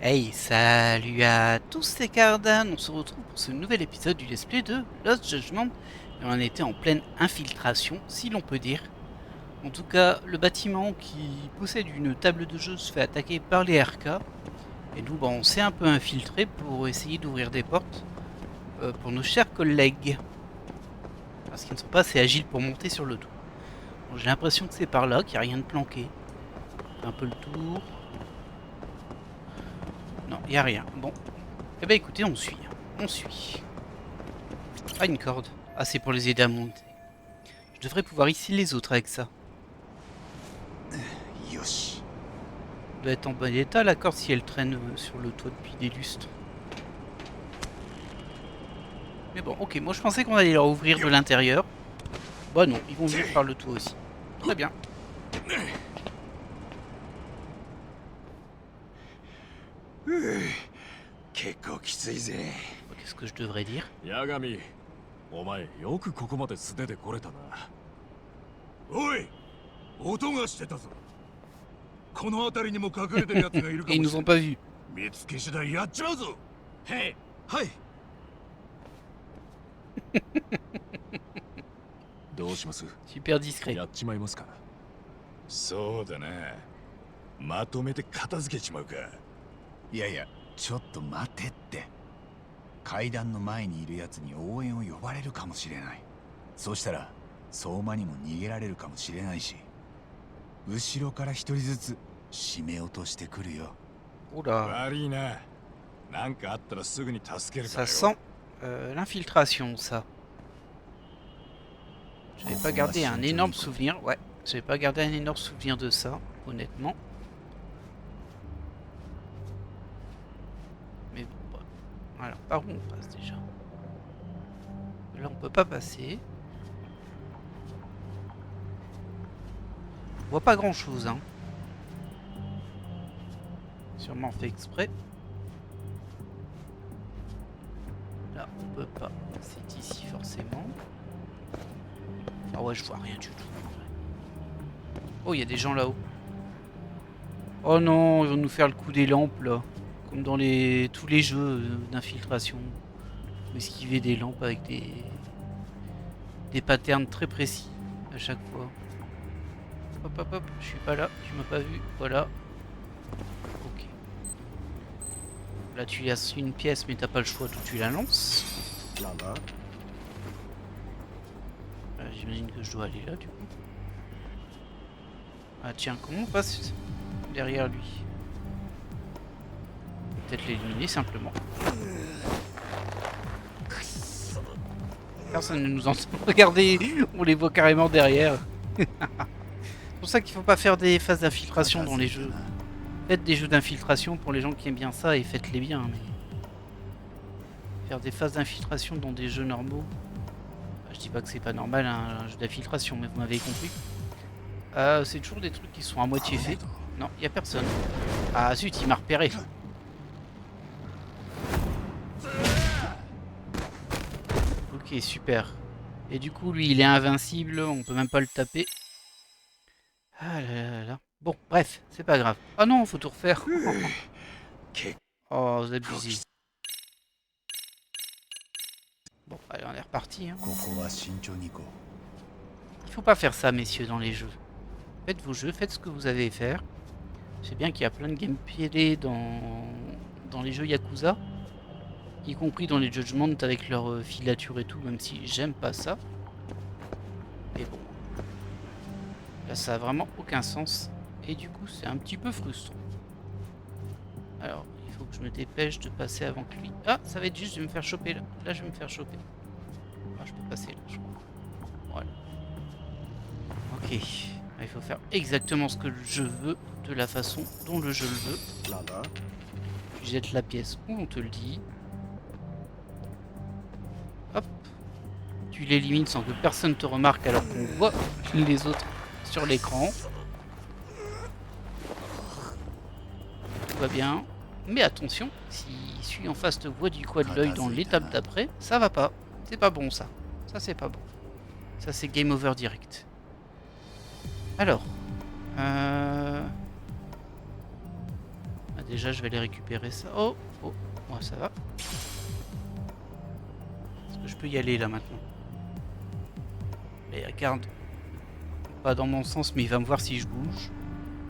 Hey, salut à tous, c'est Cardan, on se retrouve pour ce nouvel épisode du Let's Play de Lost Judgment. Et on était en pleine infiltration, si l'on peut dire. En tout cas, le bâtiment qui possède une table de jeu se fait attaquer par les RK. Et nous, on s'est un peu infiltré pour essayer d'ouvrir des portes pour nos chers collègues. Parce qu'ils ne sont pas assez agiles pour monter sur le toit. Bon, j'ai l'impression que c'est par là, qu'il n'y a rien de planqué. Fait un peu le tour. Non, il n'y a rien. Bon. Eh ben écoutez, on suit. On suit. Ah, une corde. Ah, c'est pour les aider à monter. Je devrais pouvoir hisser les autres avec ça. Yoshi. Doit être en bon état la corde si elle traîne sur le toit depuis des lustres. Mais bon, ok, moi je pensais qu'on allait leur ouvrir de l'intérieur. Bah non, ils vont venir par le toit aussi. Très bien. Qu'est-ce que je devrais dire? Yagami, お前よくここまで素手で来れたな。おい、音がしてたぞ。この辺りにも隠れてる奴がいるか Et ils も nous しれ ont ない。 pas vus. 見つけ次第やっちまうぞ。へい、はい。どうします？ Super discret. やっちまいますか。そうだな。まとめて片付けちまうか。いやいや、ちょっと待てって。階段の前にいるやつに応援を呼ばれるかもしれない。そうしたら相馬にも逃げられるかもしれないし、後ろから一人ずつ締め落としてくるよ。 Oula. 悪いな。なんかあったらすぐに助けるか Ça らよ。 sent l'infiltration, ça. Je vais pas garder un énorme souvenir. Ouais, je vais pas garder un énorme souvenir de ça, honnêtement. Mais bon, bah. Alors, par où on passe déjà? Là, on peut pas passer. On voit pas grand chose, hein. Sûrement fait exprès. Là, on peut pas. C'est ici, forcément. Ah ouais, je vois rien du tout. Oh, il y a des gens là-haut. Oh non, ils vont nous faire le coup des lampes, là. Comme dans tous les jeux d'infiltration. Faut esquiver des lampes avec des patterns très précis à chaque fois. Hop, hop, hop, je suis pas là, tu m'as pas vu, voilà. Ok. Là, tu laisses une pièce, mais t'as pas le choix, tout tu la lances. J'imagine que je dois aller là, du coup. Ah tiens, comment on passe derrière lui? Peut-être l'éliminer simplement. Personne ne nous entend. Regardez, on les voit carrément derrière. C'est pour ça qu'il faut pas faire des phases d'infiltration dans les jeux. Faites des jeux d'infiltration pour les gens qui aiment bien ça et faites-les bien. Mais faire des phases d'infiltration dans des jeux normaux, je dis pas que c'est pas normal un jeu d'infiltration, mais vous m'avez compris. C'est toujours des trucs qui sont à moitié faits. Non, il y a personne. Ah zut, il m'a repéré. Ok, super. Et du coup, lui, il est invincible, on peut même pas le taper. Ah là là là. Bon, bref, c'est pas grave. Ah non, faut tout refaire. Oh, vous abusez. Bon, allez, on est reparti. Hein. Il faut pas faire ça, messieurs, dans les jeux. Faites vos jeux, faites ce que vous avez à faire. Je sais bien qu'il y a plein de gameplay dans les jeux Yakuza. Y compris dans les Judgment avec leur filature et tout, même si j'aime pas ça. Mais bon. Là, ça a vraiment aucun sens. Et du coup, c'est un petit peu frustrant. Alors, il faut que je me dépêche de passer avant que lui. Ah, ça va être juste, je vais me faire choper là. Là, je vais me faire choper. Ah, je peux passer là, je crois. Voilà. Ok. Il faut faire exactement ce que je veux, de la façon dont le jeu le veut. Tu jettes la pièce où on te le dit. Hop. Tu l'élimines sans que personne te remarque alors qu'on voit les autres sur l'écran. Tout va bien. Mais attention, si celui en face te voit du coin de l'œil dans l'étape d'après, ça va pas. C'est pas bon ça. Ça c'est pas bon. Ça c'est game over direct. Alors. déjà, je vais aller récupérer ça. Oh, oh, ouais, ça va. Est-ce que je peux y aller là maintenant? Et regarde. Pas dans mon sens, mais il va me voir si je bouge.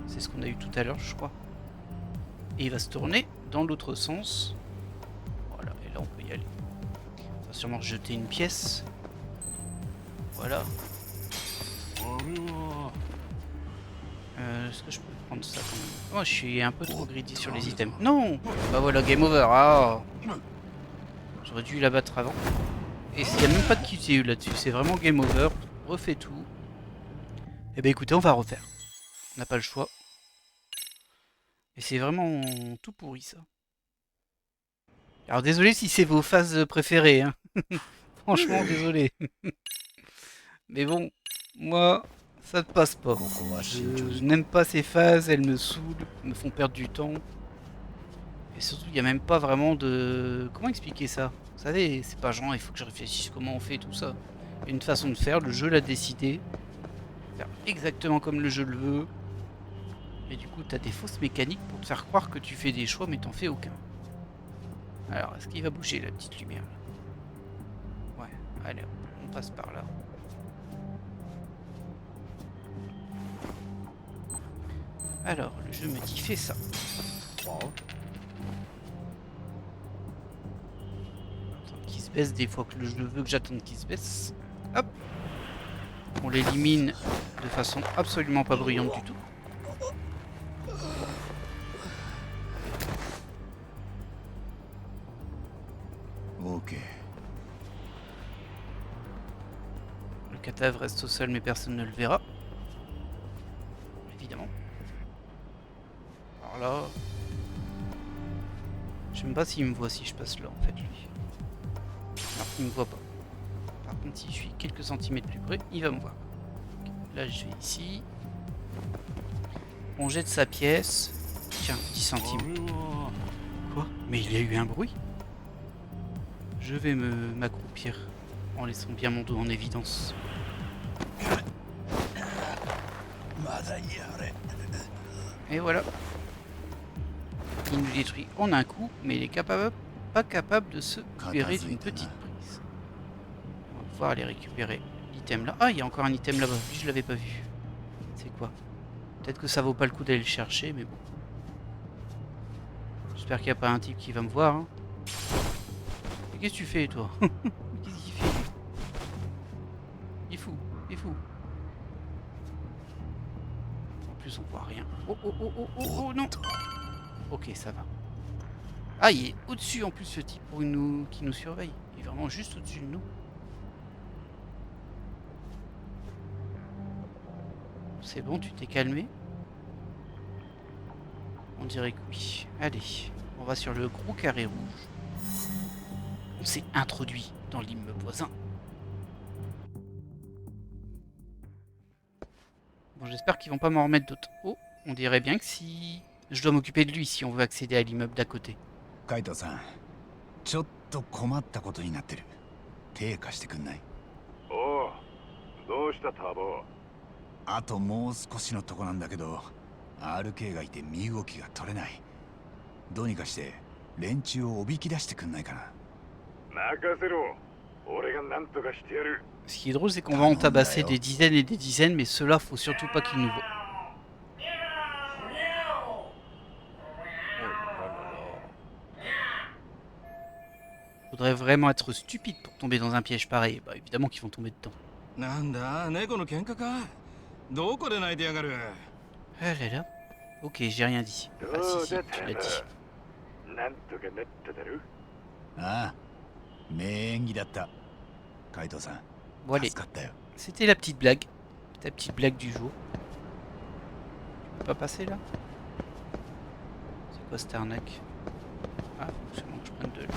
C'est ce qu'on a eu tout à l'heure, je crois. Et il va se tourner dans l'autre sens. Voilà, et là on peut y aller. On va sûrement jeter une pièce. Voilà. Est-ce que je peux prendre ça quand même? Oh, je suis un peu trop greedy sur les items. Non! Bah voilà, game over. Ah! J'aurais dû la battre avant. Et s'il n'y a même pas de QTE là-dessus, c'est vraiment game over. Refais tout. Et bah écoutez, on va refaire. On n'a pas le choix. Et c'est vraiment tout pourri ça. Alors désolé si c'est vos phases préférées. Hein. Franchement, désolé. Mais bon, moi, ça ne passe pas. Je n'aime pas ces phases, elles me saoulent, me font perdre du temps. Et surtout, il n'y a même pas vraiment de... Comment expliquer ça? Vous savez, c'est pas genre, il faut que je réfléchisse comment on fait tout ça. Il y a une façon de faire, le jeu l'a décidé. Faire exactement comme le jeu le veut. Et du coup, t'as des fausses mécaniques pour te faire croire que tu fais des choix, mais t'en fais aucun. Alors, est-ce qu'il va bouger la petite lumière là? Ouais, allez, on passe par là. Alors, le jeu me dit fais ça. Attends qu'il se baisse des fois que le jeu veut que j'attende qu'il se baisse. Hop. On l'élimine de façon absolument pas bruyante du tout. Ok. Le cadavre reste au sol mais personne ne le verra. Évidemment. Alors là... Je sais même pas s'il me voit si je passe là en fait lui. Alors il me voit pas. Par contre si je suis quelques centimètres plus près, il va me voir. Okay. Là je vais ici. On jette sa pièce. Tiens, 10 centimes. Quoi? Mais il y a eu un bruit? Je vais m'accroupir en laissant bien mon dos en évidence. Et voilà. Il nous détruit en un coup, mais il est pas capable de se libérer d'une petite prise. On va pouvoir aller récupérer l'item là. Ah, il y a encore un item là-bas. Je l'avais pas vu. C'est quoi? Peut-être que ça vaut pas le coup d'aller le chercher, mais bon. J'espère qu'il n'y a pas un type qui va me voir. Hein. Qu'est-ce que tu fais, toi? Qu'est-ce qu'il fait? Il est fou, il est fou. En plus, on voit rien. Oh, oh, oh, oh, oh, oh, non! Ok, ça va. Ah, il est au-dessus, en plus, ce type qui nous surveille. Il est vraiment juste au-dessus de nous. C'est bon, tu t'es calmé? On dirait que oui. Allez, on va sur le gros carré rouge. On s'est introduit dans l'immeuble voisin. Bon, j'espère qu'ils vont pas m'en remettre d'autres. Oh, on dirait bien que si... Je dois m'occuper de lui si on veut accéder à l'immeuble d'à côté. Kaito-san, ちょっと困ったことになってる。手貸してくんない？おう、どうしたタボ？あともう少しのとこなんだけど、RK がいて身動きが取れない。どうにかして連中をおびき出してくんないかな。任せろ。俺が何とかしてやる。Ce qui est drôle, c'est qu'on va en tabasser des dizaines et des dizaines, mais ceux-là, faut surtout pas qu'ils nous voient. Faudrait vraiment être stupide pour tomber dans un piège pareil. Bah évidemment qu'ils vont tomber dedans. Ah là là. Ok, j'ai rien dit. Ah si, si, tu l'as dit. なんとかなっただろ。ああ、名演技だった。カイトさん、 Bon allez, 助かったよ。 c'était la petite blague. Ta petite blague du jour. Tu peux pas passer là? C'est quoi cette arnaque? Ah, faut seulement que je prenne de l'eau.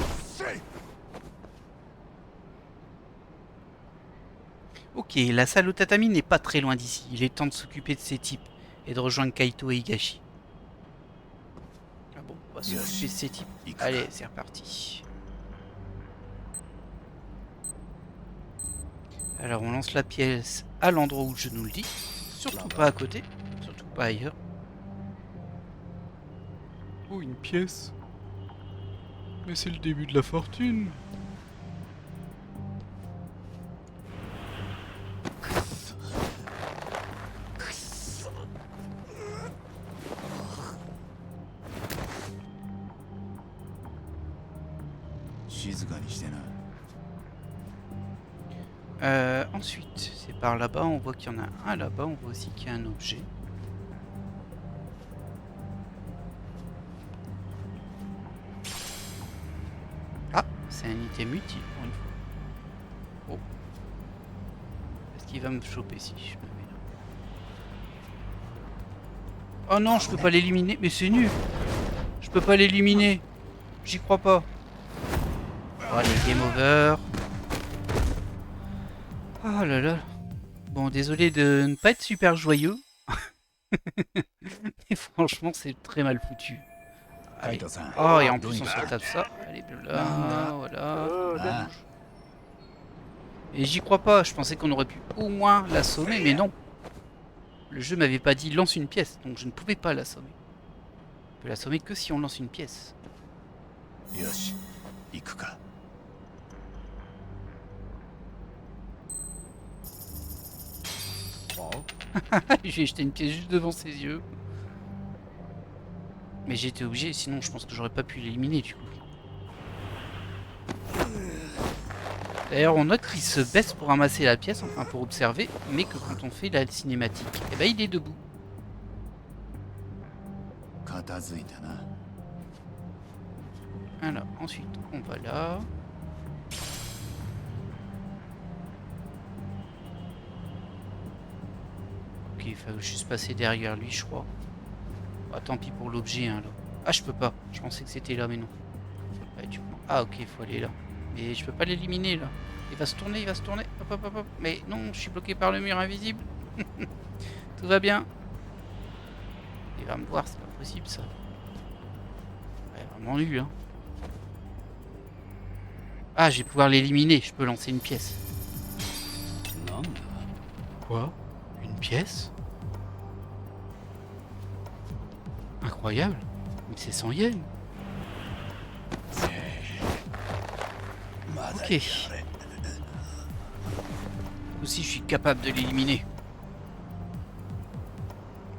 Ok, la salle au tatami n'est pas très loin d'ici. Il est temps de s'occuper de ces types et de rejoindre Kaito et Higashi. Ah bon, on va s'occuper de ces types. Allez, c'est reparti. Alors on lance la pièce à l'endroit où je nous le dis. Surtout pas à côté, surtout pas ailleurs. Oh, une pièce. Mais c'est le début de la fortune. Ensuite, c'est par là-bas, on voit qu'il y en a un là-bas, on voit aussi qu'il y a un objet. Ah, c'est un item utile pour une fois. Oh. Est-ce qu'il va me choper si je me mets là? Oh non, je peux pas l'éliminer, mais c'est nul. Je peux pas l'éliminer. J'y crois pas. Oh, allez, game over. Oh là là. Bon, désolé de ne pas être super joyeux. Mais franchement, c'est très mal foutu. Allez. Oh, et en plus, on se tape ça. Allez, là, voilà. Ah. Et j'y crois pas. Je pensais qu'on aurait pu au moins l'assommer, mais non. Le jeu m'avait pas dit lance une pièce, donc je ne pouvais pas l'assommer. On peut l'assommer que si on lance une pièce. Yoshi, ikuka. J'ai jeté une pièce juste devant ses yeux. Mais j'étais obligé, sinon je pense que j'aurais pas pu l'éliminer du coup. D'ailleurs on note qu'il se baisse pour ramasser la pièce, enfin pour observer, mais que quand on fait la cinématique, eh ben il est debout. Alors ensuite on va là. Ok, il faut juste passer derrière lui je crois. Ah, tant pis pour l'objet hein, là. Ah je peux pas, je pensais que c'était là mais non. Ouais, ah ok, il faut aller là. Mais je peux pas l'éliminer là. Il va se tourner, il va se tourner. Hop, hop, hop, hop. Mais non, je suis bloqué par le mur invisible. Tout va bien. Il va me voir, c'est pas possible ça. Ouais, vraiment nul hein. Ah, je vais pouvoir l'éliminer, je peux lancer une pièce. Quoi? Une pièce? Incroyable. Mais c'est 100 yens. Ok. Aussi, je suis capable de l'éliminer.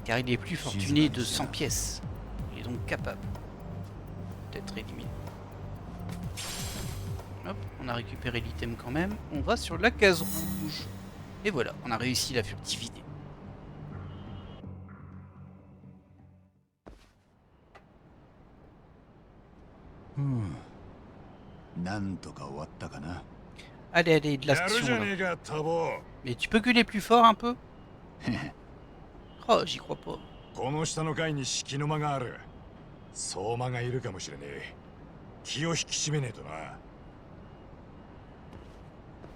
Car il est plus fortuné de 100 pièces. Il est donc capable d'être éliminé. Hop, on a récupéré l'item quand même. On va sur la case rouge. Et voilà, on a réussi la furtivité. Allez, allez, de l'action là. Mais tu peux gueuler plus fort un peu? Oh, j'y crois pas. この下の階に敷の間がある。相馬がいるかもしれねえ。気を引き締めねえとな。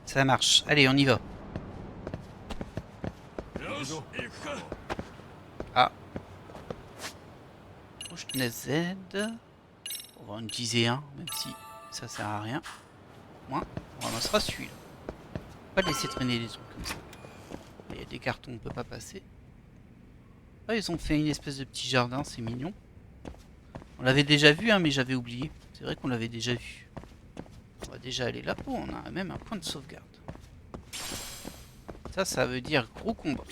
Ça marche. Allez, on y va. Ah. Touche Z. On va en utiliser un, même si ça sert à rien. Au moins, on ramassera celui-là. Pas laisser traîner des trucs comme ça. Il y a des cartons, on peut pas passer. Ah, ils ont fait une espèce de petit jardin, c'est mignon. On l'avait déjà vu, hein, mais j'avais oublié. C'est vrai qu'on l'avait déjà vu. On va déjà aller là. Oh, on a même un point de sauvegarde. Ça veut dire gros combat.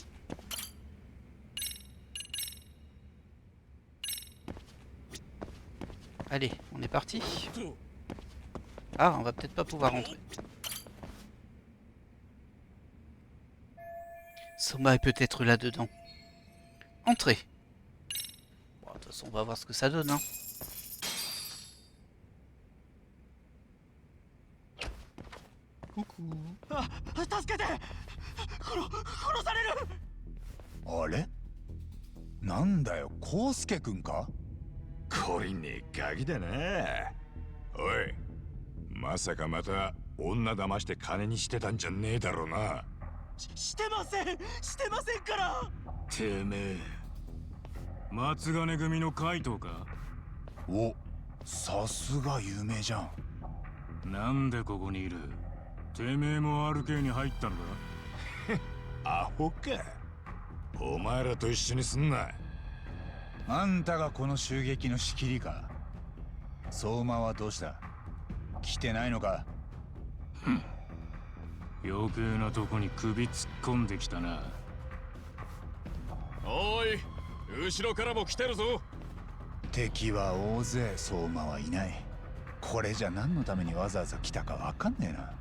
Allez, on est parti. Ah, on va peut-être pas pouvoir rentrer. Soma est peut-être là-dedans. Entrez. Bon, de toute façon, on va voir ce que ça donne, hein. Coucou. あれなんだよ、コウスケくんか？こりねえガキだな。おい、まさかまた女騙して金にしてたんじゃねえだろうな。してませんから。てめえ、松金組の怪盗か？お、さすが有名じゃん。なんでここにいる？てめえも RK に入ったんだ。アホか。お前らと一緒にすんな。あんたがこの襲撃の仕切りか。相馬はどうした？来てないのか？余計なとこに首突っ込んできたな。おい、後ろからも来てるぞ。敵は大勢、相馬はいない。これじゃ何のためにわざわざ来たかわかんねえな。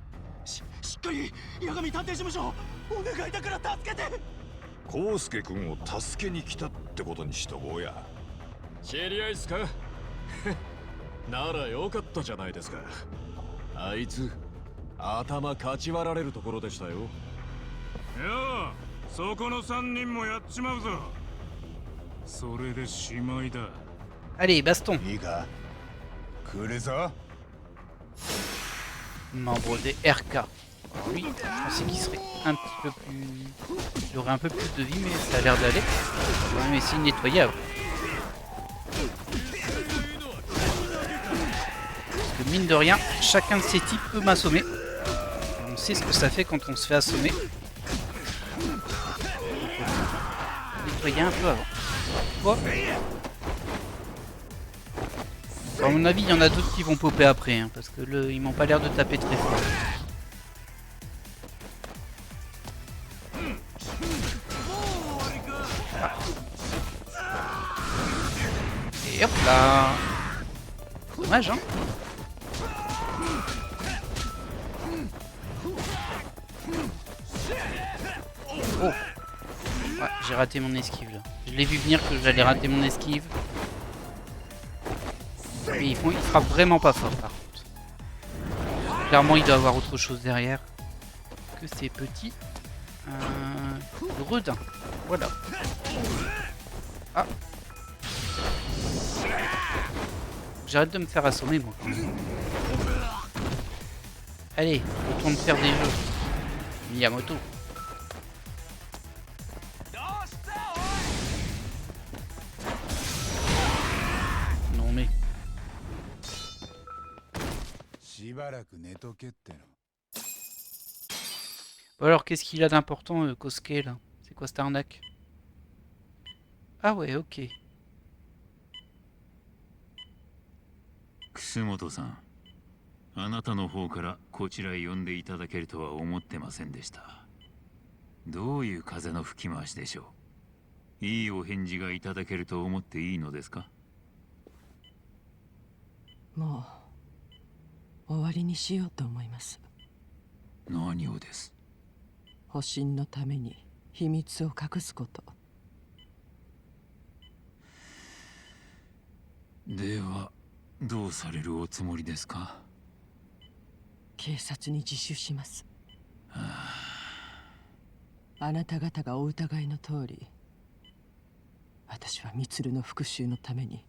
しっかり八神探偵事務所お願いだから助けて。康介君を助けに来たってことにしとこうや。知り合いっすか？ならよかったじゃないですか。あいつ頭かち割られるところでしたよ。いやあ、そこの3人もやっちまうぞ。それでしまいだ。 Allez, baston. いいか？来るぞ。 Membre des RK. Oui, je pensais qu'il serait un petit peu plus... Il aurait un peu plus de vie, mais ça a l'air d'aller. On va même essayer de nettoyer avant. Parce que mine de rien, chacun de ces types peut m'assommer. On sait ce que ça fait quand on se fait assommer. Nettoyer un peu avant. Oh. À mon avis, il y en a d'autres qui vont popper après, hein, parce que ils m'ont pas l'air de taper très fort. Voilà. Et hop là. Dommage, hein. Oh. Ouais, j'ai raté mon esquive là. Je l'ai vu venir que j'allais rater mon esquive. Mais il frappe vraiment pas fort par contre. Clairement il doit avoir autre chose derrière que ces petits gredins. Voilà. Ah. J'arrête de me faire assommer moi. Allez, retourne faire des jeux. Miyamoto. Non mais... Bon alors qu'est-ce qu'il a d'important Kosuke là? C'est quoi cette arnaque? Ah ouais, ok. 楠本さん、あなたの方からこちらへ呼んでいただけるとは思ってませんでした。どういう風の吹き回しでしょう。いいお返事がいただけると思っていいのですか？もう終わりにしようと思います。何をです？保身のために秘密を隠すこと。ではどうされるおつもりですか？警察に自首します。あなた方がお疑いの通り、私は充の復讐のために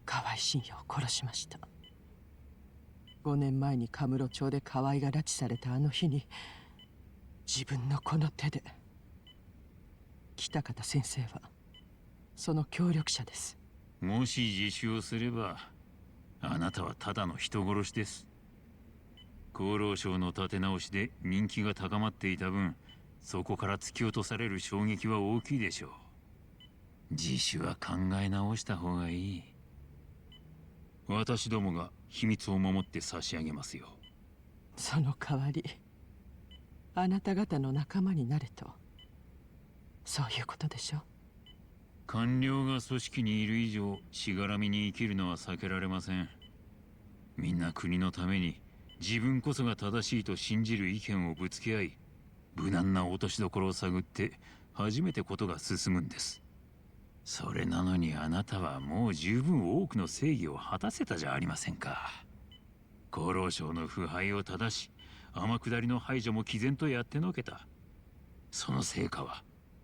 河合信也を殺しました。5年前にカムロ町で河合が拉致されたあの日に、自分のこの手で。北方先生はその協力者です。もし自首をすれば、あなたはただの人殺しです。厚労省の立て直しで人気が高まっていた分、そこから突き落とされる衝撃は大きいでしょう。自首は考え直した方がいい。私どもが秘密を守って差し上げますよ。その代わり、あなた方の仲間になれと、そういうことでしょ。官僚が組織にいる以上、しがらみに生きるのは避けられません。みんな国のために自分こそが正しいと信じる意見をぶつけ合い、無難な落としどころを探って初めてことが進むんです。それなのにあなたはもう十分多くの正義を果たせたじゃありませんか。厚労省の腐敗を正し、天下りの排除も毅然とやってのけた。その成果は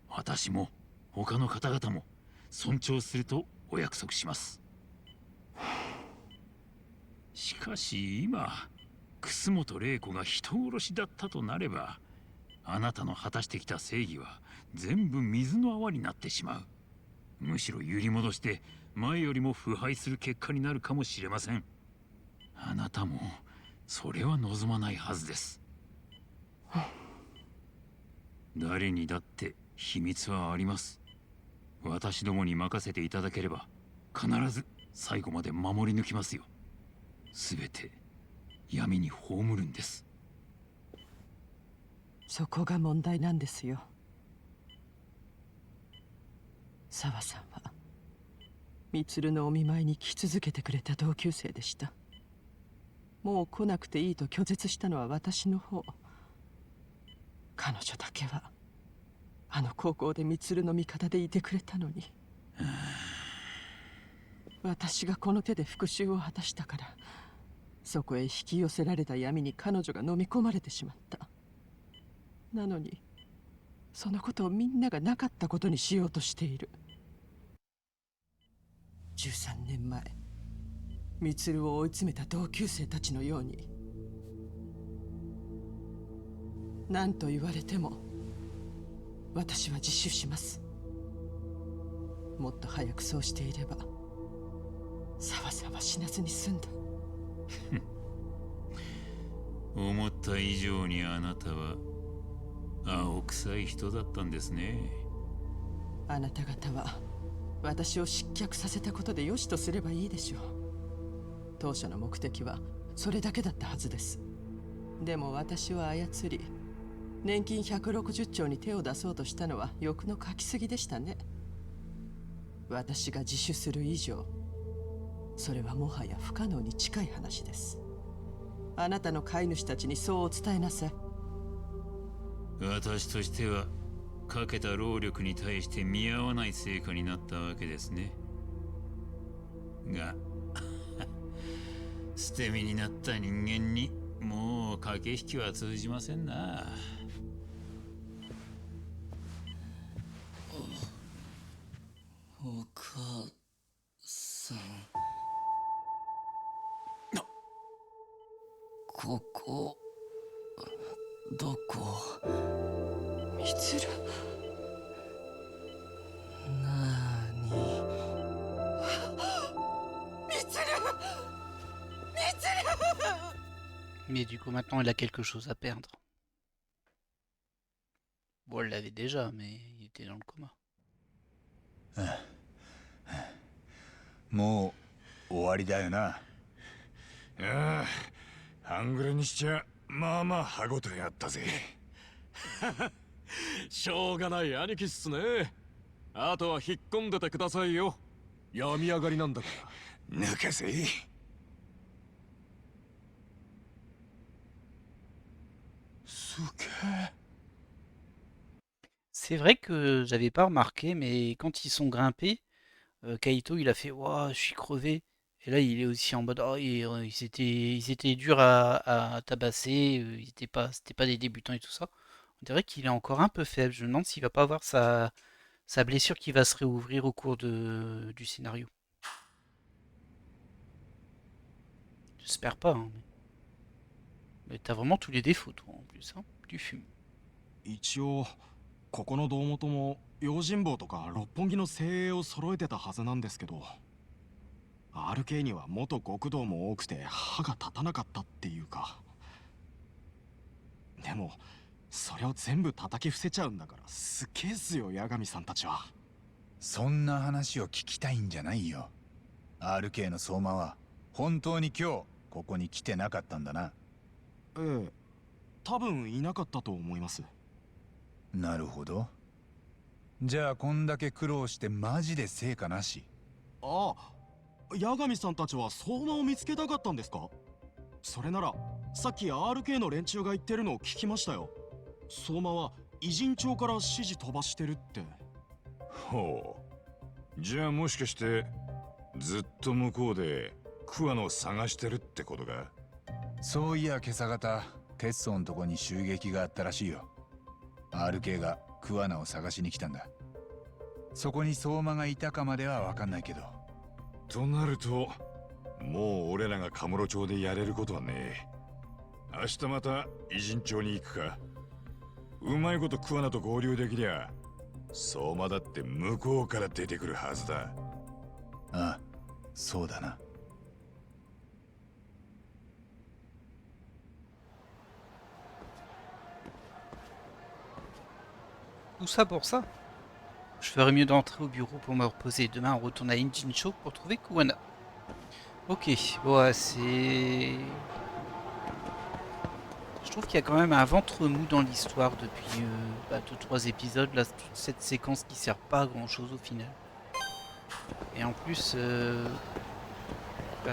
私も他の方々も尊重するとお約束します。しかし今、楠本玲子が人殺しだったとなれば、あなたの果たしてきた正義は全部水の泡になってしまう。むしろ揺り戻して前よりも腐敗する結果になるかもしれません。あなたもそれは望まないはずです。誰にだって秘密はあります。私どもに任せていただければ必ず最後まで守り抜きますよ。すべて闇に葬るんです。そこが問題なんですよ。沢さんは充のお見舞いに来続けてくれた同級生でした。もう来なくていいと拒絶したのは私の方。彼女だけはあの高校で充の味方でいてくれたのに。私がこの手で復讐を果たしたから、そこへ引き寄せられた闇に彼女が飲み込まれてしまった。なのにそのことをみんながなかったことにしようとしている。13年前充を追い詰めた同級生たちのように。何と言われても私は自首します。もっと早くそうしていれば沢さんは死なずに済んだ。思った以上にあなたは青臭い人だったんですね。あなた方は私を失脚させたことで良しとすればいいでしょう。当初の目的はそれだけだったはずです。でも私を操り年金160兆に手を出そうとしたのは欲のかきすぎでしたね。私が自首する以上それはもはや不可能に近い話です。あなたの飼い主たちにそうお伝えなさい。私としてはかけた労力に対して見合わない成果になったわけですね。が捨て身になった人間にもう駆け引きは通じませんな。お母さん、ここどこ？充。なーに？Mais du coup, maintenant, il a quelque chose à perdre. Bon, elle l'avait déjà, mais il était dans le coma. もう終わりだよな。ああ、半グレにしちゃまあまあ歯ごたえあったぜ。しょうがない兄貴っすね。あとは引っ込んでてくださいよ。病み上がりなんだから。抜かせ。すげえ。C'est vrai que j'avais pas remarqué, mais quand ils sont grimpés, Kaito il a fait Ouah, je suis crevé. Et là il est aussi en mode Oh, ils étaient durs à tabasser, c'était pas des débutants et tout ça. On dirait qu'il est encore un peu faible. Je me demande s'il va pas avoir sa blessure qui va se réouvrir au cours du scénario. J'espère pas, hein, mais t'as vraiment tous les défauts, toi, en plus, hein. Tu fumes. 一応ここの胴元も用心棒とか六本木の精鋭を揃えてたはずなんですけど、 RK には元極道も多くて歯が立たなかったっていうか。でもそれを全部叩き伏せちゃうんだからすっげえっすよ、八神さんたちは。そんな話を聞きたいんじゃないよ。 RK の相馬は本当に今日ここに来てなかったんだな。ええ、多分いなかったと思います。なるほど。じゃあこんだけ苦労してマジで成果なし。ああ、八神さんたちは相馬を見つけたかったんですか？それならさっき RK の連中が言ってるのを聞きましたよ。相馬は偉人町から指示飛ばしてるって。ほう。じゃあもしかしてずっと向こうで桑野を探してるってことか？そういや今朝方テッソンとこに襲撃があったらしいよ。 RK が桑名を探しに来たんだ。そこに相馬がいたかまでは分かんないけど。となるともう俺らがカムロ町でやれることはねえ。明日また偉人町に行くか。うまいこと桑名と合流できりゃ相馬だって向こうから出てくるはずだ。ああ、そうだな。Tout ça pour ça? Je ferais mieux d'entrer au bureau pour me reposer. Demain, on retourne à Injincho pour trouver Kuwana. Ok, bon, c'est... Je trouve qu'il y a quand même un ventre mou dans l'histoire depuis 2-3 épisodes. Là, toute cette séquence qui sert pas à grand chose au final. Et en plus, je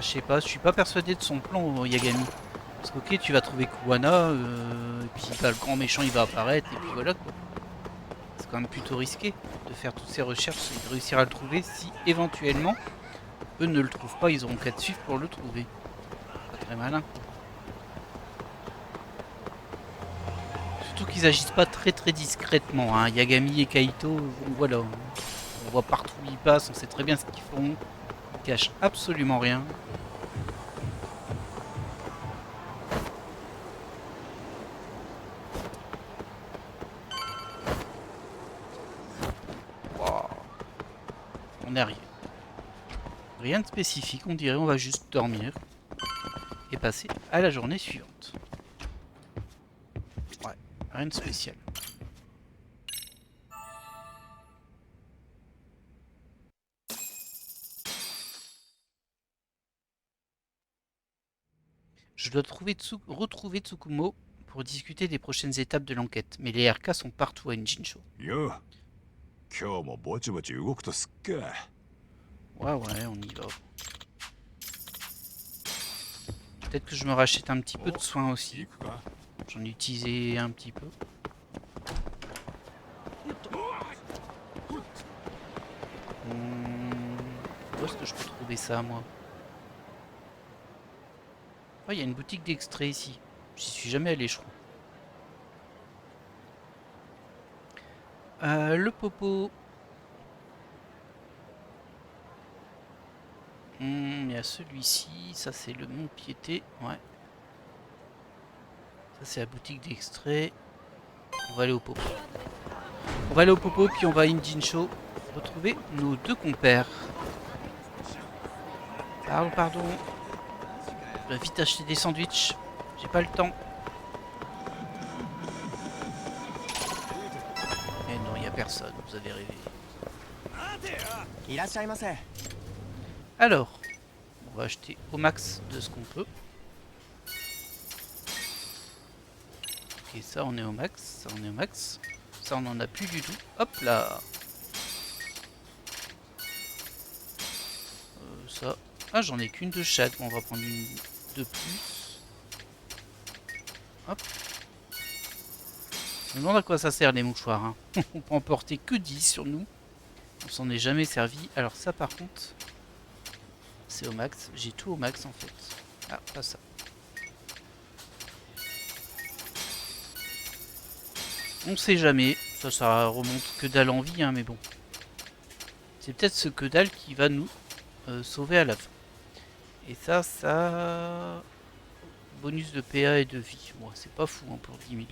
sais pas, je suis pas persuadé de son plan, Yagami. Parce que ok, tu vas trouver Kuwana, et puis le grand méchant il va apparaître, et puis voilà quoi. C'est quand même plutôt risqué de faire toutes ces recherches et de réussir à le trouver si éventuellement eux ne le trouvent pas, ils auront qu'à te suivre pour le trouver. Pas très malin. Surtout qu'ils agissent pas très discrètement, hein. Yagami et Kaito, bon, voilà. On voit partout où ils passent, on sait très bien ce qu'ils font. Ils cachent absolument rien. Wow. On est arrivé. Rien de spécifique, on dirait on va juste dormir et passer à la journée suivante. Ouais, rien de spécial. Je dois retrouver Tsukumo pour discuter des prochaines étapes de l'enquête, mais les RK sont partout à Injincho. Yo, 今日もぼちぼち動くとすっか。Ouais, on y va. Peut-être que je me rachète un petit peu de soins aussi. 行くか。J'en ai utilisé un petit peu. Où est-ce que je peux trouver ça, moi? Oh, il y a une boutique d'extraits ici. J'y suis jamais allé, je crois. Le popo. Il y a celui-ci. Ça, c'est le Mont Piété. Ouais. Ça, c'est la boutique d'extraits. On va aller au popo. On va aller au popo, puis on va à Injincho retrouver nos deux compères. Pardon. Je dois vite acheter des sandwichs. J'ai pas le temps. Mais non, il n'y a personne. Vous avez rêvé. Alors, on va acheter au max de ce qu'on peut. Ok, ça on est au max. Ça on est au max. Ça on en a plus du tout. Hop là. Ça. Ah, j'en ai qu'une de chaque. On va prendre une de plus. Hop. Je me demande à quoi ça sert les mouchoirs. Hein. On peut en porter que 10 sur nous. On s'en est jamais servi. Alors ça par contre, c'est au max. J'ai tout au max en fait. Ah, pas ça. On sait jamais. Ça remonte que dalle en vie, hein, mais bon. C'est peut-être ce que dalle qui va nous sauver à la fin. Et ça... Bonus de PA et de vie. Bon, c'est pas fou hein, pour 10 000.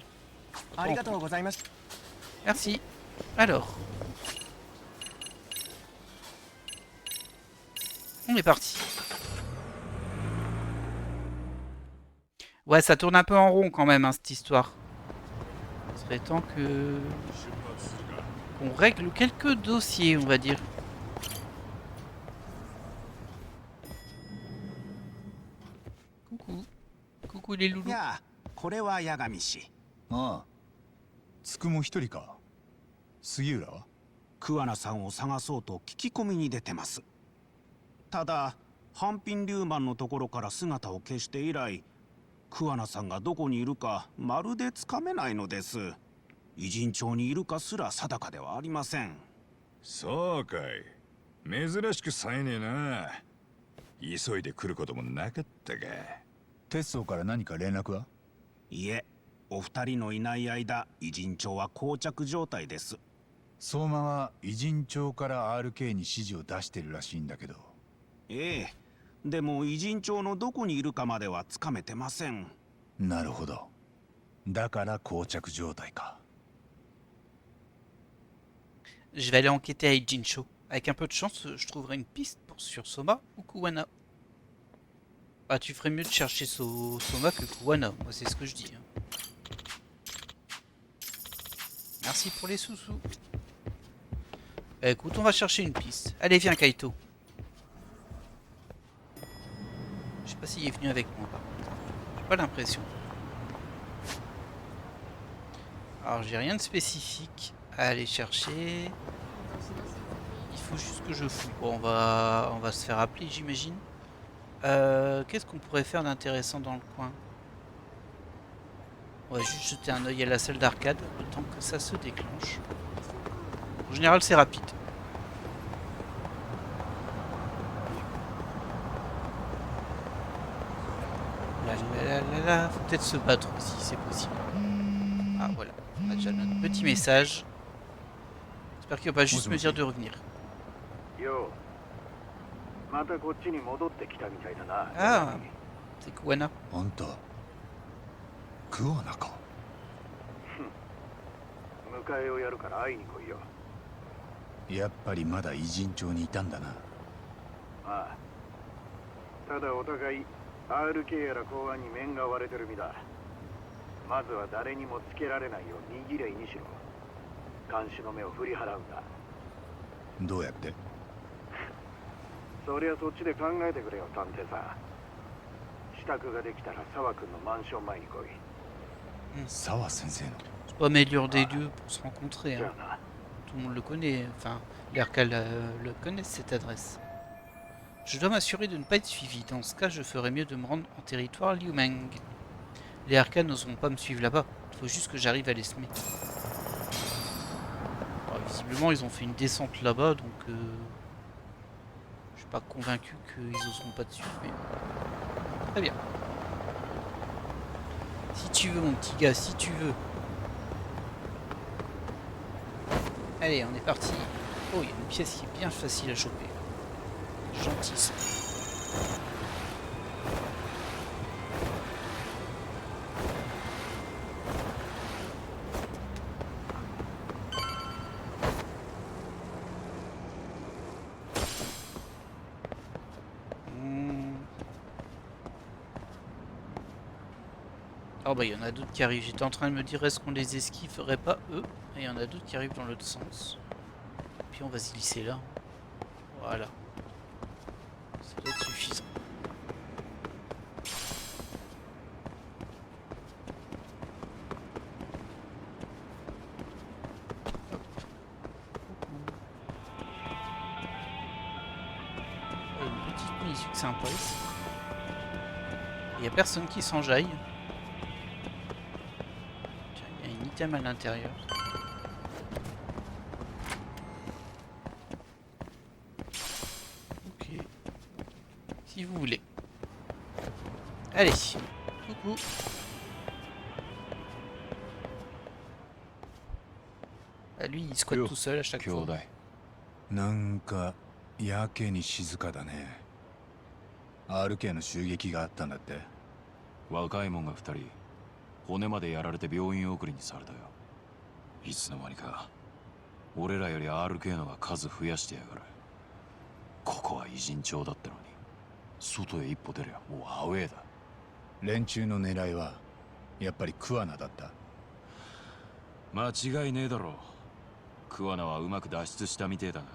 Merci. Alors. On est parti. Ouais, ça tourne un peu en rond quand même, hein, cette histoire. Il serait temps que... qu'on règle quelques dossiers, on va dire. Coucou les loulous. これは八神氏。ああ、つくも一人か。杉浦は？桑名さんを探そうと聞き込みに出てます。ただ半品リューマンのところから姿を消して以来、桑名さんがどこにいるかまるでつかめないのです。偉人町にいるかすら定かではありません。そうかい。珍しくさえねえな。急いで来ることもなかったか。鉄道から何か連絡は？いえ、お二人のいない間、偉人町は膠着状態です。相馬は偉人町から RK に指示を出してるらしいんだけど。ええ、でも偉人町のどこにいるかまではつかめてません。なるほど。だから膠着状態か。Je vais aller enquêter à Ijincho. Avec un peu de chance, je trouverai une piste sur Soma ou Kuwana. Ah, tu ferais mieux de chercher Soma que Kuwana, moi c'est ce que je dis. Merci pour les sous-sous. Bah, écoute, on va chercher une piste. Allez, viens, Kaito. Je sais pas s'il est venu avec moi, par contre. J'ai pas l'impression. Alors, j'ai rien de spécifique à aller chercher. Il faut juste que je fouille. Bon, on va se faire appeler, j'imagine. Qu'est-ce qu'on pourrait faire d'intéressant dans le coin? On va juste jeter un œil à la salle d'arcade, le temps que ça se déclenche. En général, c'est rapide. Faut peut-être se battre aussi, c'est possible. Ah, voilà. On a déjà notre petit message. J'espère qu'il va pas juste me dire de revenir. Ah, c'est Kuwana. あんたクワナか。迎えをやるから会いに来いよ。やっぱりまだ偉人町にいたんだな。ああ。ただお互い RK やら公安に面が割れてる身だ。まずは誰にもつけられないようにぎれいにしろ。監視の目を振り払うんだ。どうやって？そりゃそっちで考えてくれよ、探偵さん。支度ができたら沢君のマンション前に来い。沢先生の。C'est pas meilleur des lieux pour se rencontrer. Hein. Tout le monde le connaît. Enfin, les Arcades le connaissent cette adresse. Je dois m'assurer de ne pas être suivi. Dans ce cas, je ferais mieux de me rendre en territoire Liumeng. Les Arcades n'oseront pas me suivre là-bas. Il faut juste que j'arrive à les semer. Alors, visiblement, ils ont fait une descente là-bas, donc je suis pas convaincu qu'ils oseront pas te suivre. Mais... Très bien. Si tu veux, mon petit gars, si tu veux. Allez, on est parti. Oh, il y a une pièce qui est bien facile à choper. Gentil ça. Oh bah il y en a d'autres qui arrivent. J'étais en train de me dire est-ce qu'on les esquiverait pas eux? Et il y en a d'autres qui arrivent dans l'autre sens. Puis on va se glisser là. Voilà. Ça doit être suffisant. Hop. Oh, une petite munition sympa ici. Il n'y a personne qui s'enjaille. Il y a une item à l'intérieur. Ok. Si vous voulez. Allez. Coucou. Ah, lui, il squatte tout seul à chaque fois. なんかやけに静かだね。RK の襲撃があったんだって。若いもんが2人骨までやられて病院送りにされたよ。いつの間にか俺らより RK のが数増やしてやがる。ここは偉人町だってのに外へ一歩出りゃもうアウェーだ。連中の狙いはやっぱりクワナだった。間違いねえだろ。クワナはうまく脱出したみてえだが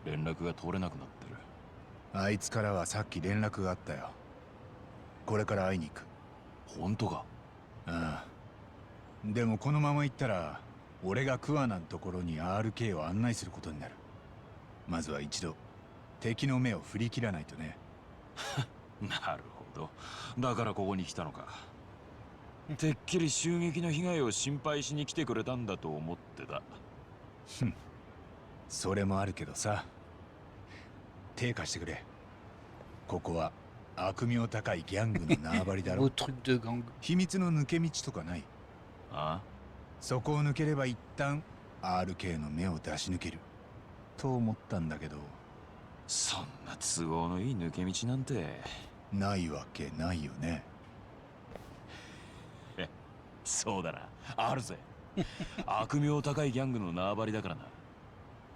連絡が取れなくなってる。あいつからはさっき連絡があったよ。これから会いに行く。本当か？ああ。でもこのまま行ったら俺がクワナのところに RK を案内することになる。まずは一度敵の目を振り切らないとね。なるほど。だからここに来たのか。てっきり襲撃の被害を心配しに来てくれたんだと思ってた。それもあるけどさ。手貸してくれ。ここは悪名高いギャングの縄張りだろ。秘密の抜け道とかない？ああ？そこを抜ければ一旦 RK の目を出し抜けると思ったんだけど。そんな都合のいい抜け道なんてないわけないよね。そうだな、あるぜ。悪名高いギャングの縄張りだからな。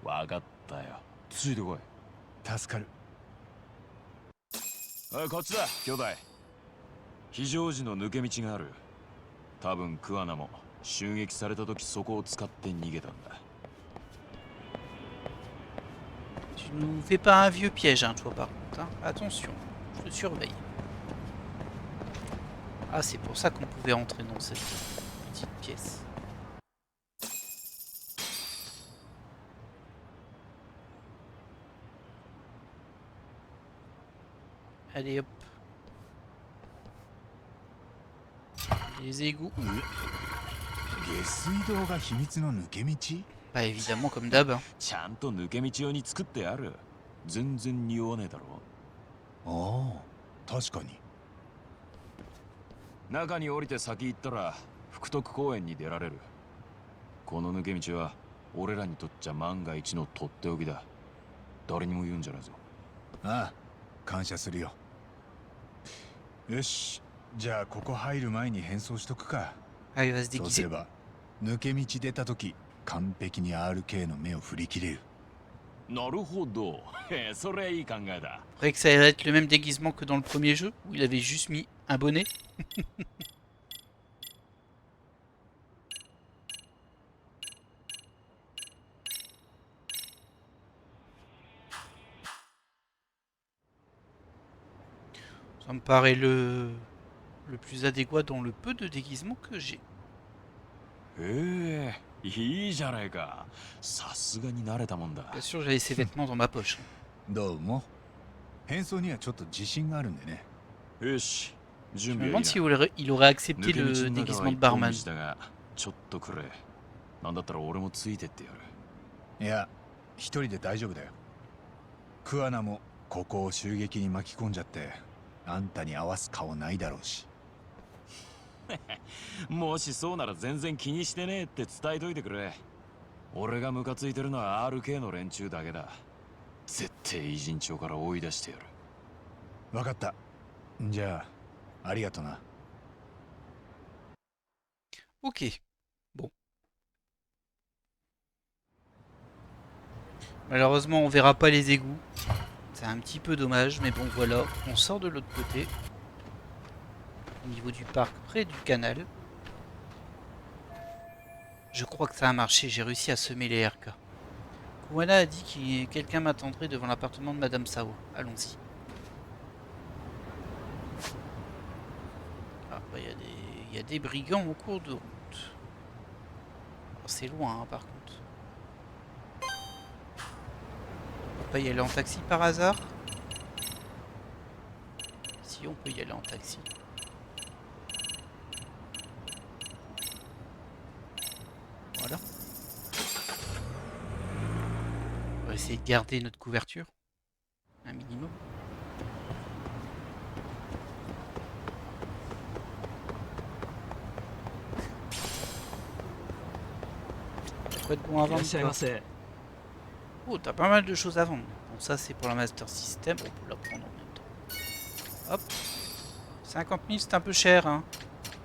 わかったよ、ついてこい。助かる。おい、こっちだ兄弟。非常時の抜け道がある。多分クワナも襲撃された時そこを使って逃げたんだ。Nous fais pas un vieux piège, hein, toi, par contre. Hein. Attention, je te surveille. Ah, c'est pour ça qu'on pouvait entrer dans cette petite pièce. Allez, hop. Les égouts. 下水道が秘密の抜け道？ Bah évidemment, comme d'hab. Hein. ちゃんと抜け道用に作ってある。全然匂わねえだろ。ああ、確かに。中に降りて先行ったら福徳公園に出られる。この抜け道は俺らにとっちゃ万が一のとっておきだ。誰にも言うんじゃないぞ。ああ、感謝するよ。よし、じゃあここ入る前に変装しとくか。 Ah, il va se そうす déguiser. れば抜け道出た時完璧に RK の目を振り切れる。なるほど。それいい考えだ。 Vous croyez que ça allait être le même déguisement que dans le premier jeu, où il avait juste mis un bonnet? Ça me paraît le plus adéquat dans le peu de déguisement que j'ai. いいじゃないか。さすがに慣れたもんだ。 Bien sûr, j'avais ces vêtements dans ma poche. どうも。変装にはちょっと自信があるんでね。よし、 Je 準 me 備はいい demande な。 si il aurait accepté 抜け le 道の中 déguisement は de 一本 barman. 道だが、ちょっとくれ。なんだったら俺もついてってやる。いや、一人で大丈夫だよ。クアナもここを襲撃に巻き込んじゃってあんたに合わす顔ないだろうし。もしそうなら全然気にしてねえって伝えといてくれ。俺がムカついてるのは RK の連中だけだ。絶対偉人町から追い出してやる。わかった。じゃあ、ありがとな。Ok. Bon. Malheureusement, on verra pas les égouts. C'est un petit peu dommage, mais bon, voilà. On sort de l'autre côté. Au niveau du parc, près du canal. Je crois que ça a marché. J'ai réussi à semer les RK. Kuwana a dit que quelqu'un m'attendrait devant l'appartement de Madame Sao. Allons-y. Ah, bah, il y a des brigands au cours de route. C'est loin, hein, par contre. On peut pas y aller en taxi par hasard? Si, on peut y aller en taxi. Voilà. On va essayer de garder notre couverture. Un minimum. Quoi de bon à vendre, toi? Oh, t'as pas mal de choses à vendre. Bon, ça c'est pour la Master System. On peut la prendre en même temps. Hop. 50 000, c'est un peu cher, hein.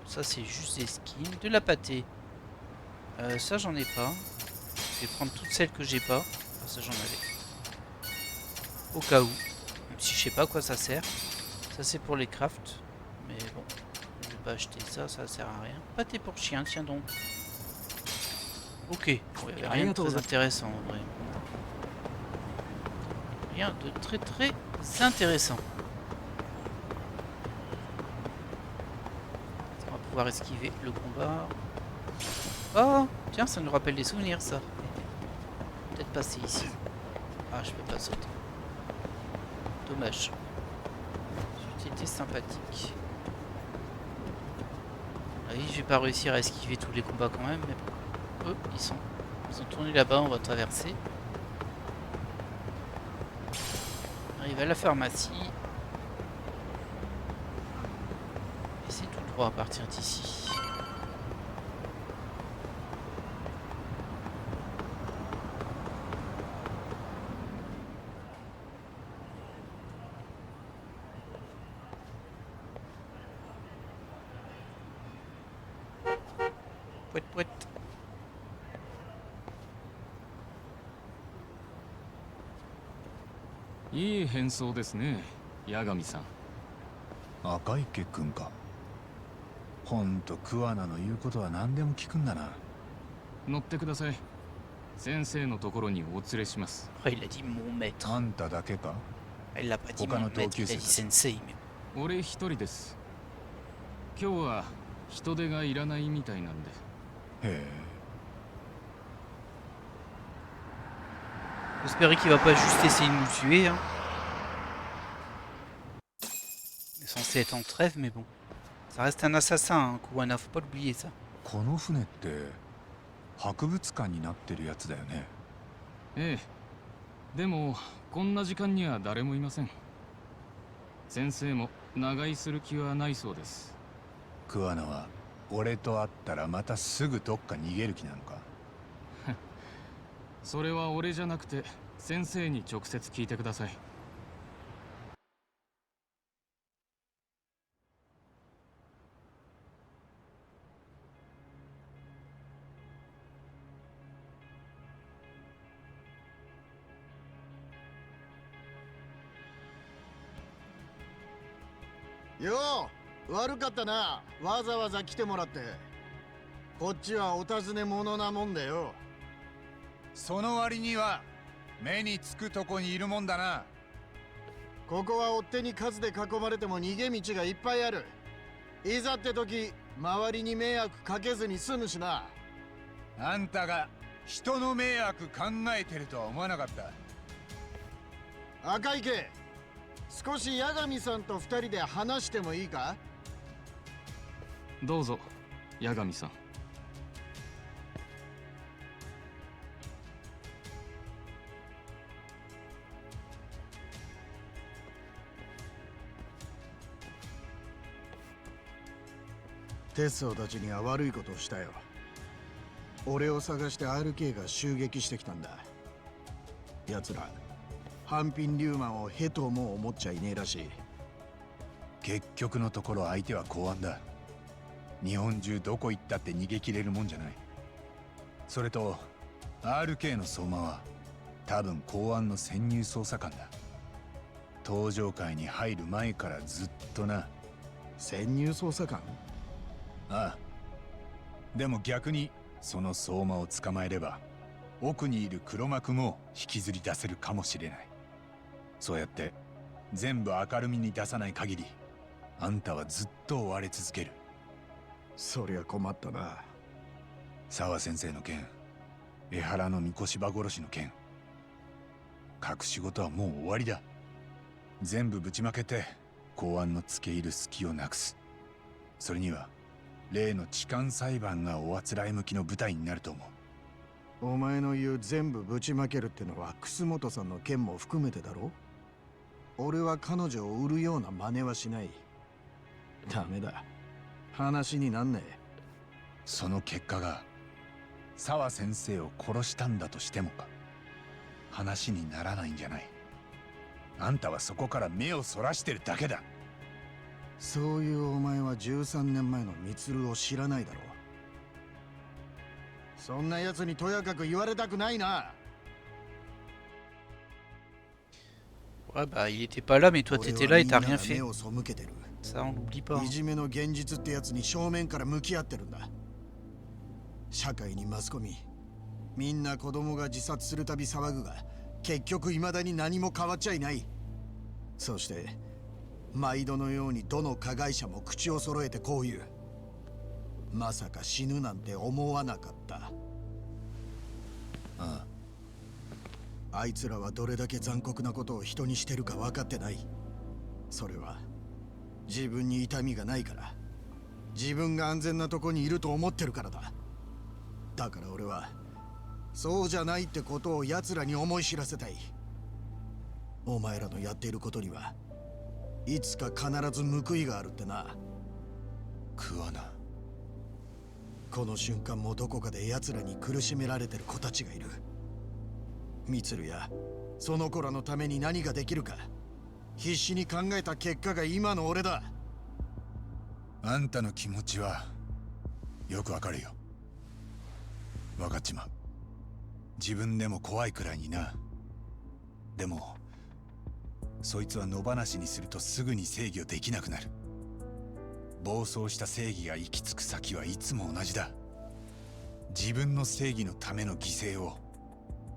Ça c'est juste des skins. De la pâtée. Ça j'en ai pas. Je vais prendre toutes celles que j'ai pas. Ah, ça j'en avais. Au cas où. Même si je sais pas à quoi ça sert. Ça c'est pour les crafts. Mais bon. Je vais pas acheter ça, ça sert à rien. Pâté pour chien, tiens donc. Ok. Bon, il y avait rien de très intéressant en vrai. Rien de très très intéressant. On va pouvoir esquiver le combat. Oh, tiens, ça nous rappelle des souvenirs, ça. Peut-être passer ici. Ah, je peux pas sauter. Dommage. C'était sympathique. Ah oui, je vais pas réussir à esquiver tous les combats quand même, mais bon. Eux, ils ont tourné là-bas, on va traverser. On arrive à la pharmacie. Et c'est tout droit à partir d'ici. Pouet, pouet.いい変装ですね、八神さん。赤池くんか。ほんとクワナの言うことは何でも聞くんだな。乗ってください。先生のところにお連れします。 Oh, il a dit mon maître. あんただけか？ Il l'a pas dit Aucun mon autre maître, il a dit accusé. sensei. Mais... 俺一人です。今日は人手がいらないみたいなんで。へ J'espère qu'il va pas juste essayer de nous tuer. Hein. Il est censé être en trêve, mais bon. Ça reste un assassin, hein, Kuwana, faut pas l'oublier ça. え。この船って博物館になってるやつだよね。ええ。でもこんな時間には誰もいません。先生も長居する気はないそうです。桑名は俺と会ったらまたすぐどっか逃げる気なのか？それは俺じゃなくて先生に直接聞いてください。よう、悪かったな。わざわざ来てもらって。こっちはお尋ね者なもんだよ。その割には目につくとこにいるもんだな。ここは追っ手に数で囲まれても逃げ道がいっぱいある。いざって時、周りに迷惑かけずに済むしな。あんたが人の迷惑考えてるとは思わなかった。赤池、少し八神さんと二人で話してもいいか？どうぞ、八神さん。テッソーたちには悪いことをしたよ。俺を探して RK が襲撃してきたんだ。奴ら半品リューマンをヘとも思っちゃいねえらしい。結局のところ相手は公安だ。日本中どこ行ったって逃げ切れるもんじゃない。それと RK の相馬は多分公安の潜入捜査官だ。登場会に入る前からずっとな。潜入捜査官？ああ。でも逆にその相馬を捕まえれば奥にいる黒幕も引きずり出せるかもしれない。そうやって全部明るみに出さない限りあんたはずっと追われ続ける。そりゃ困ったな。沢先生の件、江原の三越場殺しの件、隠し事はもう終わりだ。全部ぶちまけて公安の付け入る隙をなくす。それには例の痴漢裁判がおあつらい向きの舞台になると思う。お前の言う全部ぶちまけるってのは楠本さんの件も含めてだろ。俺は彼女を売るような真似はしない。ダメだ、話になんねえ。その結果が沢先生を殺したんだとしてもか、話にならないんじゃない。あんたはそこから目をそらしてるだけだ。そういうお前は13年前の満を知らないだろう。そんな奴にとやかく言われたくないな。Ouais, bah il était pas là, mais toi t'étais là et t'as rien fait. 目を背けてる。 Ça, on l'oublie pas. いじめの現実ってやつに正面から向き合ってるんだ。社会にマスコミ、みんな子供が自殺するたび騒ぐが、結局未だに何も変わっちゃいない。そして毎度のようにどの加害者も口を揃えてこう言う。まさか死ぬなんて思わなかった。ああ。あいつらはどれだけ残酷なことを人にしてるか分かってない。それは自分に痛みがないから、自分が安全なとこにいると思ってるからだ。だから俺はそうじゃないってことを奴らに思い知らせたい。お前らのやっていることにはいつか必ず報いがあるってな。桑名。この瞬間もどこかで奴らに苦しめられてる子たちがいる。満やその子らのために何ができるか必死に考えた結果が今の俺だ。あんたの気持ちはよくわかるよ。わかっちまう。自分でも怖いくらいにな。でもそいつは野放しにするとすぐに制御できなくなる。暴走した正義が行き着く先はいつも同じだ。自分の正義のための犠牲を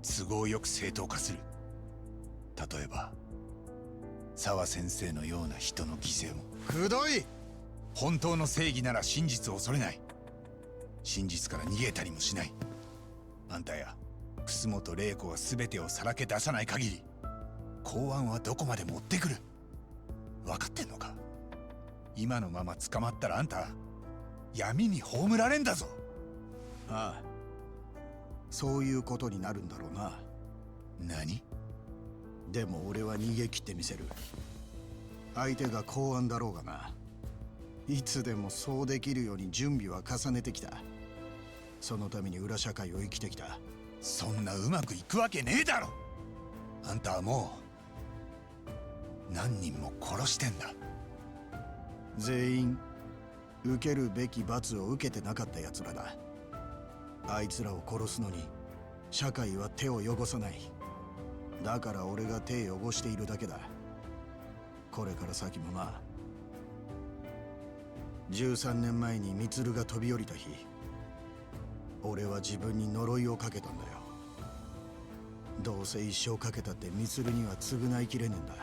都合よく正当化する。例えば沢先生のような人の犠牲も。くどい。本当の正義なら真実を恐れない。真実から逃げたりもしない。あんたや楠本玲子が全てをさらけ出さない限り公安はどこまで持ってくる。分かってんのか。今のまま捕まったらあんた闇に葬られんだぞ。ああ、そういうことになるんだろうな。何？でも俺は逃げ切ってみせる。相手が公安だろうがな。いつでもそうできるように準備は重ねてきた。そのために裏社会を生きてきた。そんなうまくいくわけねえだろ。あんたはもう何人も殺してんだ。全員受けるべき罰を受けてなかった奴らだ。あいつらを殺すのに社会は手を汚さない。だから俺が手汚しているだけだ。これから先もな。13年前にミツルが飛び降りた日、俺は自分に呪いをかけたんだよ。どうせ一生かけたってミツルには償いきれねえんだ。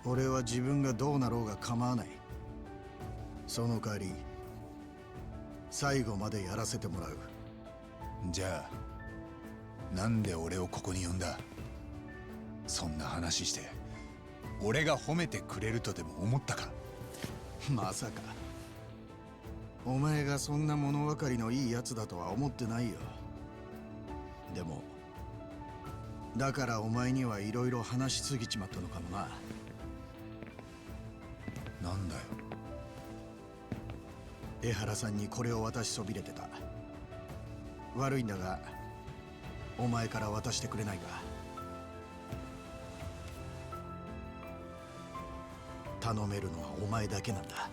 俺は自分がどうなろうが構わない。その代わり最後までやらせてもらう。じゃあなんで俺をここに呼んだ。そんな話して俺が褒めてくれるとでも思ったか。まさかお前がそんな物分かりのいいやつだとは思ってないよ。でもだからお前にはいろいろ話しすぎちまったのかもな。なんだよ。江原さんにこれを渡しそびれてた。悪いんだがお前から渡してくれないか。頼めるのはお前だけなんだ。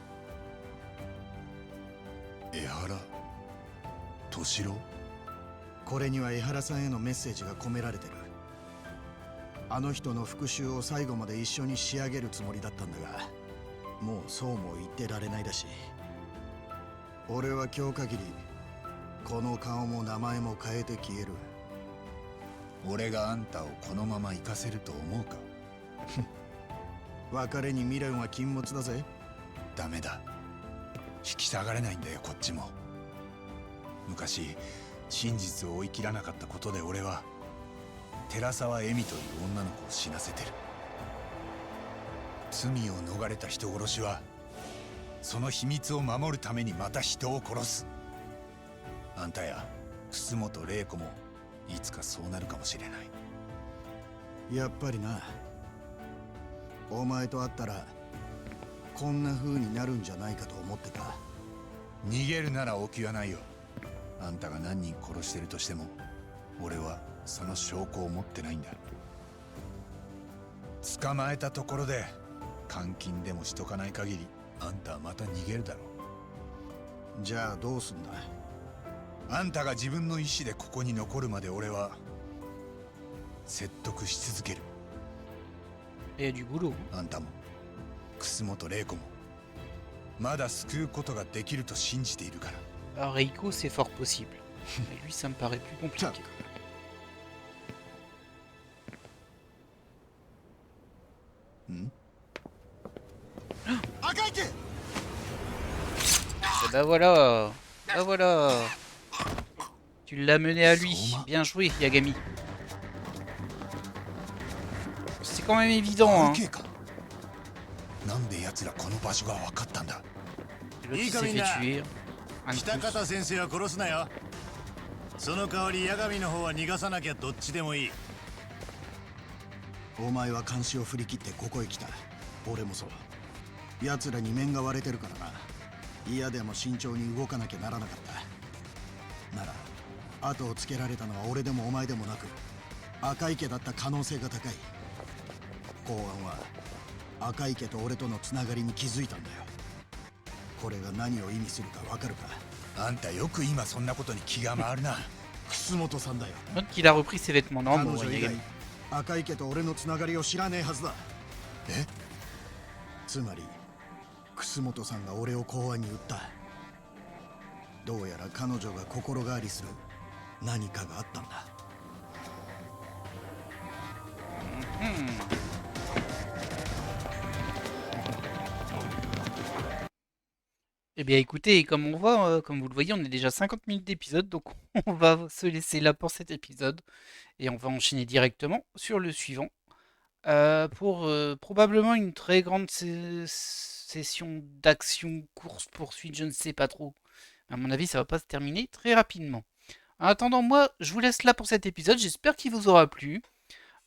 江原敏郎。これには江原さんへのメッセージが込められてる。あの人の復讐を最後まで一緒に仕上げるつもりだったんだが、もうそうも言ってられないだし、俺は今日限りこの顔も名前も変えて消える。俺があんたをこのまま行かせると思うか。別れに未練は禁物だぜ。ダメだ。引き下がれないんだよこっちも。昔真実を追い切らなかったことで俺は寺沢恵美という女の子を死なせてる。罪を逃れた人殺しはその秘密を守るためにまた人を殺す。あんたや楠本玲子もいつかそうなるかもしれない。やっぱりな。お前と会ったらこんな風になるんじゃないかと思ってた。逃げるなら起きはないよ。あんたが何人殺してるとしても俺はその証拠を持ってないんだ。捕まえたところで監禁でもしとかない限りあんたはまた逃げるだろう。じゃあどうすんだ。あんたが自分の意志でここに残るまで俺は説得し続ける。Il y a du boulot. あんたも楠本玲子もまだ救うことができると信じているから。Alors Reiko, c'est fort possible. Mais lui, ça me paraît plus compliqué. 赤池 Et bah voilà. Bah voilà. Tu l'as mené à lui. Bien joué, Yagami. C'est quand même évident, hein. なんで奴らこの場所が分かったんだ。 L'autre qui s'est fait tuer. Un de 北 plus. 方先生は殺すなよ。その代わり八神の方は逃がさなきゃどっちでもいい。お前は監視を振り切ってここへ来た。俺もそう。奴らに面が割れてるからな。嫌でも慎重に動かなきゃならなかった。なら後をつけられたのは俺でもお前でもなく赤池だった可能性が高い。公安は赤池と俺とのつながりに気づいたんだよ。これが何を意味するかわかるか。あんたよく今そんなことに気が回るな。楠本さんだよ。 Note qu'il a repris ses vêtements 彼 normaux, 女以外 Yagami. 赤池と俺のつながりを知らねえはずだ。え？つまり楠本さんが俺を公安に売った。どうやら彼女が心変わりする何かがあったんだ。Eh bien écoutez, comme on voit, comme vous le voyez, on est déjà 50 minutes d'épisode, donc on va se laisser là pour cet épisode et on va enchaîner directement sur le suivant pour probablement une très grande session d'action, course, poursuite, je ne sais pas trop. À mon avis, ça va pas se terminer très rapidement. En attendant, moi, je vous laisse là pour cet épisode. J'espère qu'il vous aura plu.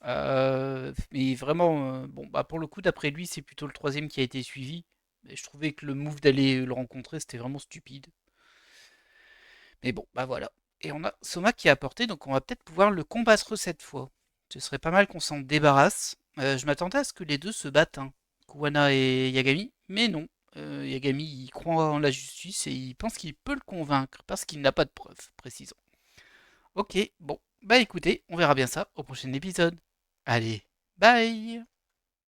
Mais vraiment, bon, bah pour le coup, d'après lui, c'est plutôt le troisième qui a été suivi. Mais je trouvais que le move d'aller le rencontrer, c'était vraiment stupide. Mais bon, bah voilà. Et on a Soma qui a apporté, donc on va peut-être pouvoir le combattre cette fois. Ce serait pas mal qu'on s'en débarrasse. Je m'attendais à ce que les deux se battent, hein, Kuwana et Yagami, mais non. Yagami, il croit en la justice et il pense qu'il peut le convaincre parce qu'il n'a pas de preuves, précisons. Ok, bon, bah écoutez, on verra bien ça au prochain épisode. Allez, bye!